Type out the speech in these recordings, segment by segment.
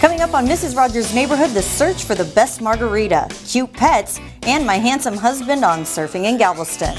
Coming up on Mrs. Rogers' Neighborhood, the search for the best margarita, cute pets, and my handsome husband on surfing in Galveston.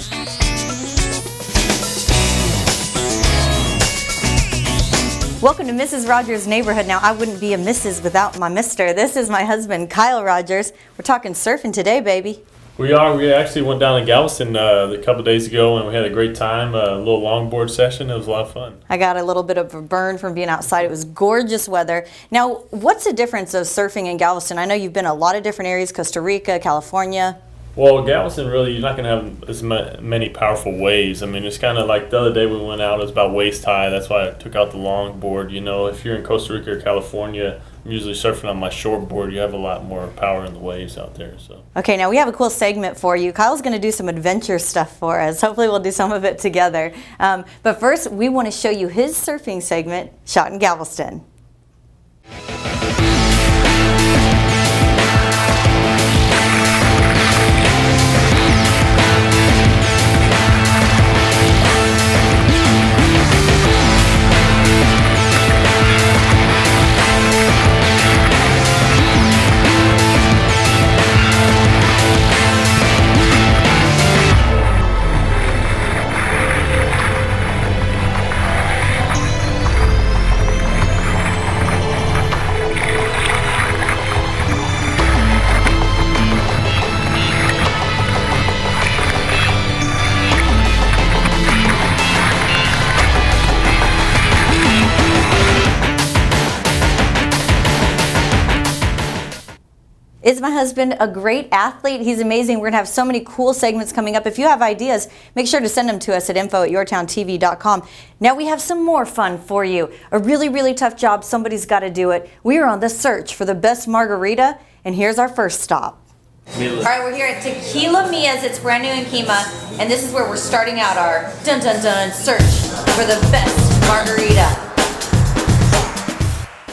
Welcome to Mrs. Rogers' Neighborhood. Now, I wouldn't be a Mrs. without my Mr. This is my husband, Kyle Rogers. We're talking surfing today, baby. We are. We actually went down to Galveston a couple days ago, and we had a great time. A little longboard session. It was a lot of fun. I got a little bit of a burn from being outside. It was gorgeous weather. Now, what's the difference of surfing in Galveston? I know you've been a lot of different areas, Costa Rica, California. Well, Galveston, really, you're not going to have as many powerful waves. I mean, it's kind of like the other day we went out, it was about waist high. That's why I took out the longboard. You know, if you're in Costa Rica or California, I'm usually surfing on my shortboard. You have a lot more power in the waves out there. So. Okay, now we have a cool segment for you. Kyle's going to do some adventure stuff for us. Hopefully we'll do some of it together. But first, we want to show you his surfing segment, shot in Galveston. Is my husband a great athlete? He's amazing. We're going to have so many cool segments coming up. If you have ideas, make sure to send them to us at info@YourTownTV.com. Now we have some more fun for you. A really, really tough job. Somebody's got to do it. We are on the search for the best margarita, and here's our first stop. All right, we're here at Tequila Mias. It's brand new in Kima, and this is where we're starting out our dun-dun-dun search for the best margarita.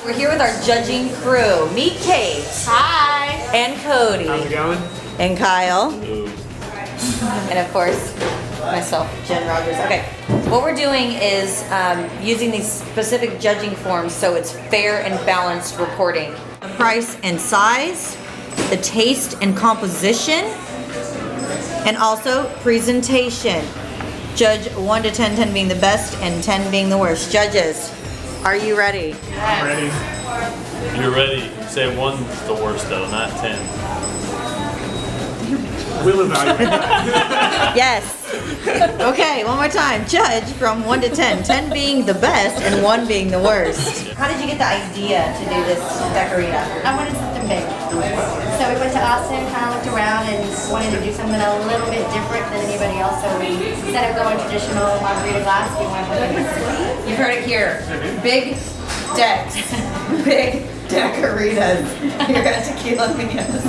We're here with our judging crew. Meet Kate. Hi. And Cody. How's it going? And Kyle. Ooh. And of course, myself, Jen Rogers. Okay, what we're doing is using these specific judging forms so it's fair and balanced reporting. The price and size, the taste and composition, and also presentation. Judge 1 to 10, 10 being the best and 10 being the worst. Judges, are you ready? I'm ready. You're ready. Say 1's the worst, though, not 10. We'll evaluate. Yes. Okay, one more time. Judge from 1 to 10, 10 being the best and 1 being the worst. How did you get the idea to do this margarita? I wanted something big. So we went to Austin, kind of looked around and wanted to do something a little bit different than anybody else. So we, instead of going traditional margarita glass, we went with a You've heard it here. Big decks. Big margaritas. Here at Tequila Mias.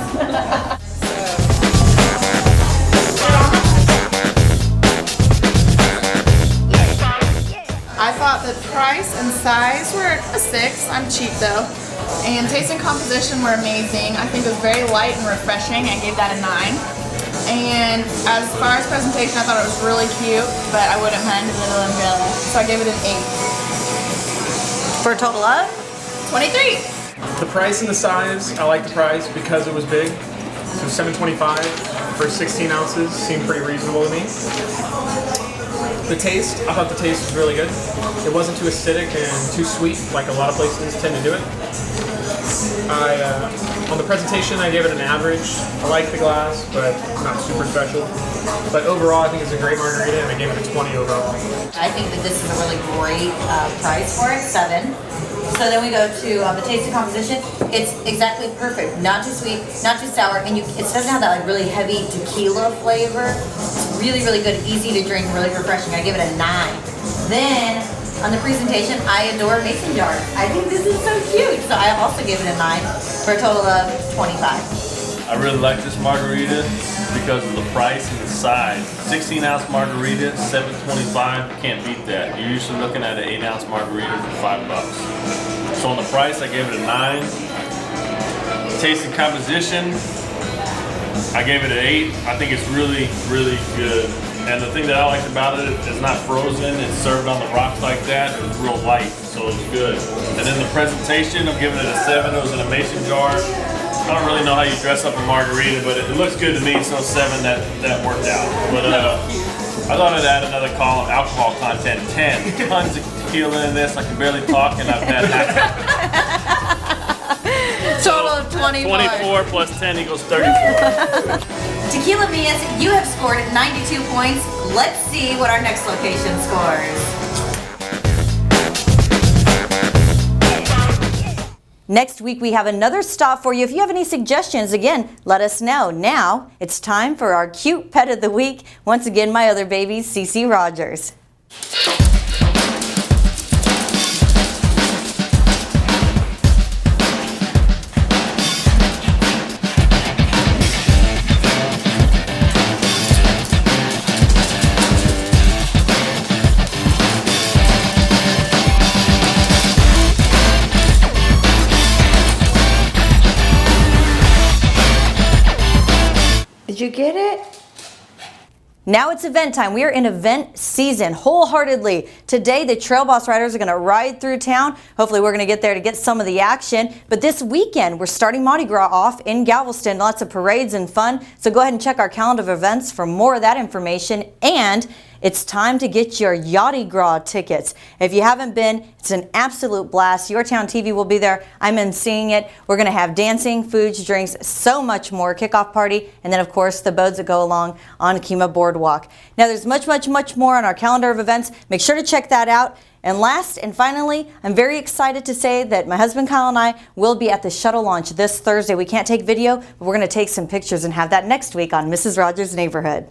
I thought the price and size were a 6. I'm cheap though. And taste and composition were amazing. I think it was very light and refreshing. I gave that a 9. And as far as presentation, I thought it was really cute, but I wouldn't mind a little umbrella. So I gave it an 8. For a total of? 23. The price and the size, I like the price because it was big. So $7.25 for 16 ounces seemed pretty reasonable to me. The taste, I thought the taste was really good. It wasn't too acidic and too sweet like a lot of places tend to do it. On the presentation, I gave it an average. I like the glass, but not super special. But overall, I think it's a great margarita, and I gave it a 20 overall. I think that this is a really great price for it, 7. So then we go to the taste and composition. It's exactly perfect. Not too sweet, not too sour, and it doesn't have that like really heavy tequila flavor. It's really, really good, easy to drink, really refreshing. I give it a 9. Then on the presentation, I adore mason jars. I think this is so cute. So I also give it a 9 for a total of 25. I really like this margarita because of the price and the size. 16-ounce margarita, $7.25. Can't beat that. You're usually looking at an 8-ounce margarita for $5. So on the price, I gave it a 9. Taste and composition, I gave it an 8. I think it's really, really good. And the thing that I liked about it, it's not frozen. It's served on the rocks like that. It was real light, so it was good. And then the presentation, I'm giving it a 7. It was in a mason jar. I don't really know how you dress up a margarita, but it looks good to me, so 7, that worked out. But I thought I'd add another column, alcohol content, 10. Tons of tequila in this. I can barely talk, and I've had Total of 24. 24 plus 10 equals 34. Tequila Mias, you have scored 92 points. Let's see what our next location scores. Next week, we have another stop for you. If you have any suggestions, again, let us know. Now, it's time for our cute pet of the week. Once again, my other baby, Cece Rogers. Did you get it? Now it's event time. We are in event season wholeheartedly. Today, the Trail Boss Riders are going to ride through town. Hopefully, we're going to get there to get some of the action. But this weekend, we're starting Mardi Gras off in Galveston. Lots of parades and fun. So go ahead and check our calendar of events for more of that information. And it's time to get your Yachty Gras tickets. If you haven't been, it's an absolute blast. Your Town TV will be there. I'm seeing it. We're going to have dancing, foods, drinks, so much more. Kickoff party, and then, of course, the boats that go along on Kemah Boardwalk. Now, there's much, much, much more on our calendar of events. Make sure to check that out. And last and finally, I'm very excited to say that my husband Kyle and I will be at the shuttle launch this Thursday. We can't take video, but we're going to take some pictures and have that next week on Mrs. Rogers' Neighborhood.